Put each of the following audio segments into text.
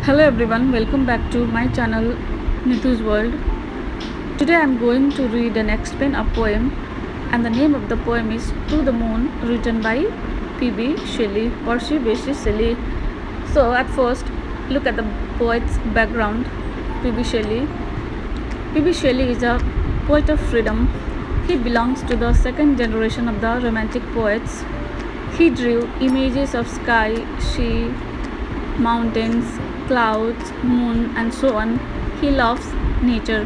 Hello everyone, welcome back to my channel Nithu's World. Today I am going to read and explain a poem, and the name of the poem is To the Moon, written by P.B. Shelley, Percy Bysshe Shelley. So at first, look at the poet's background. P.B. Shelley. P.B. Shelley is a poet of freedom. He belongs to the second generation of the Romantic poets. He drew images of sky, sea, mountains, clouds, moon, and so on. He loves nature.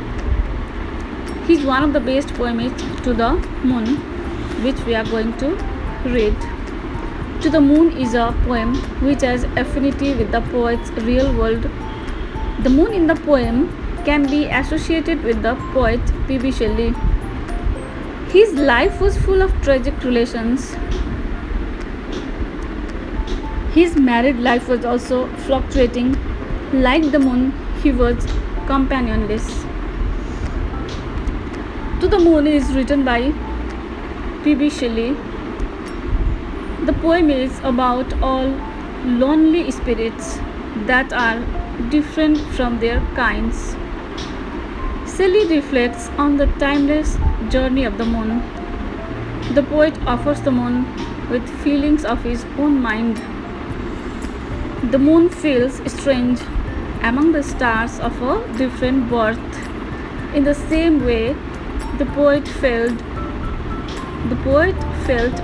He is one of the best poems to the moon, which we are going to read. To the Moon is a poem which has affinity with the poet's real world. The moon in the poem can be associated with the poet P.B. Shelley. His life was full of tragic relations. His married life was also fluctuating. Like the moon, he was companionless. To the Moon is written by P.B. Shelley. The poem is about all lonely spirits that are different from their kinds. Shelley reflects on the timeless journey of the moon. The poet offers the moon with feelings of his own mind. The moon feels strange among the stars of a different birth. In the same way, the poet felt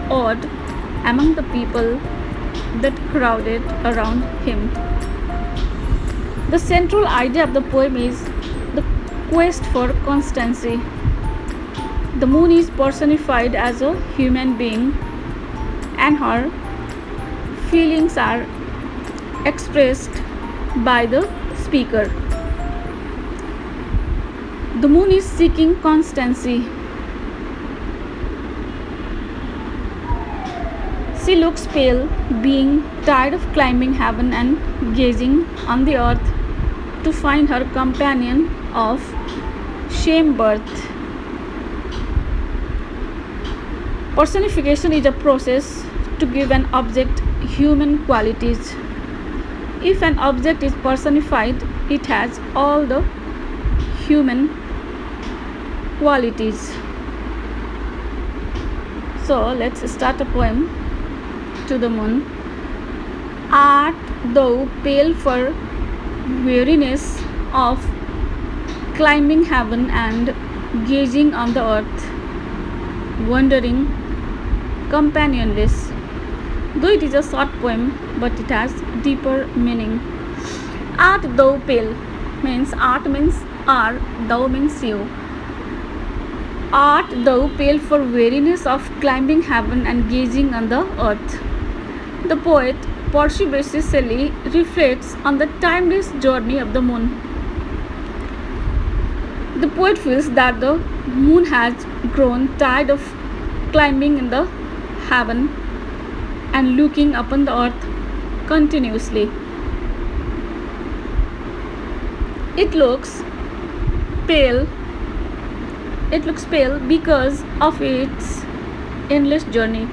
odd among the people that crowded around him. The central idea of the poem is the quest for constancy. The moon is personified as a human being, and her feelings are expressed by the speaker. The moon is seeking constancy. She looks pale, being tired of climbing heaven and gazing on the earth to find her companion of same birth. Personification is a process to give an object human qualities. If an object is personified, it has all the human qualities. So let's start a poem. To the Moon. Art thou pale for weariness of climbing heaven and gazing on the earth, wandering companionless? Though it is a short poem, but it has deeper meaning. Art thou pale means are, thou means you. Art thou pale for weariness of climbing heaven and gazing on the earth? The poet Percy Bysshe Shelley reflects on the timeless journey of the moon. The poet feels that the moon has grown tired of climbing in the heaven and looking upon the earth continuously. It looks pale because of its endless journey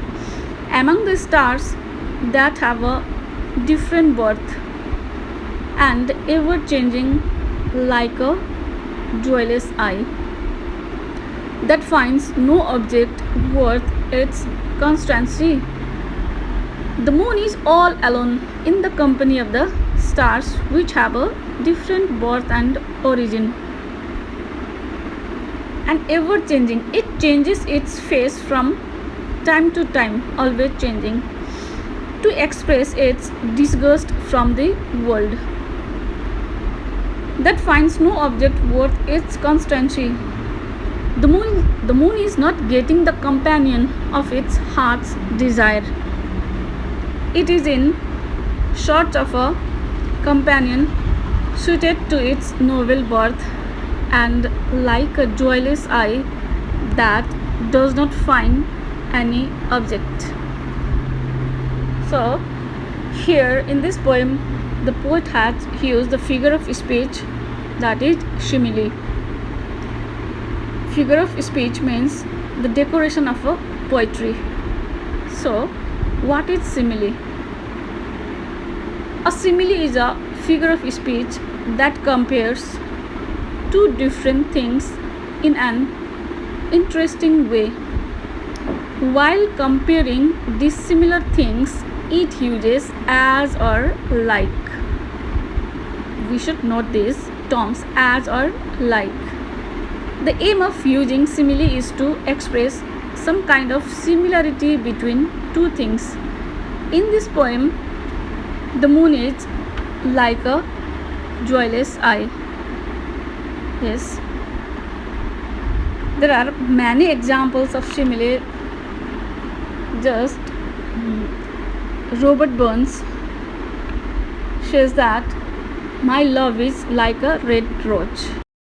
among the stars that have a different birth and ever changing, like a joyless eye that finds no object worth its constancy. The moon is all alone in the company of the stars, which have a different birth and origin, and ever changing. It changes its face from time to time, always changing, to express its disgust from the world that finds no object worth its constancy. The moon is not getting the companion of its heart's desire. It is in search of a companion suited to its noble birth, and like a joyless eye that does not find any object. So, here in this poem, the poet has used the figure of speech, that is simile. Figure of speech means the decoration of a poetry. So, what is simile? A simile is a figure of speech that compares two different things in an interesting way. While comparing dissimilar things, it uses as or like. We should note these terms as or like. The aim of using simile is to express some kind of similarity between two things. In this poem, the moon is like a joyless eye. Yes, there are many examples of simile. Just Robert Burns says that my love is like a red rose.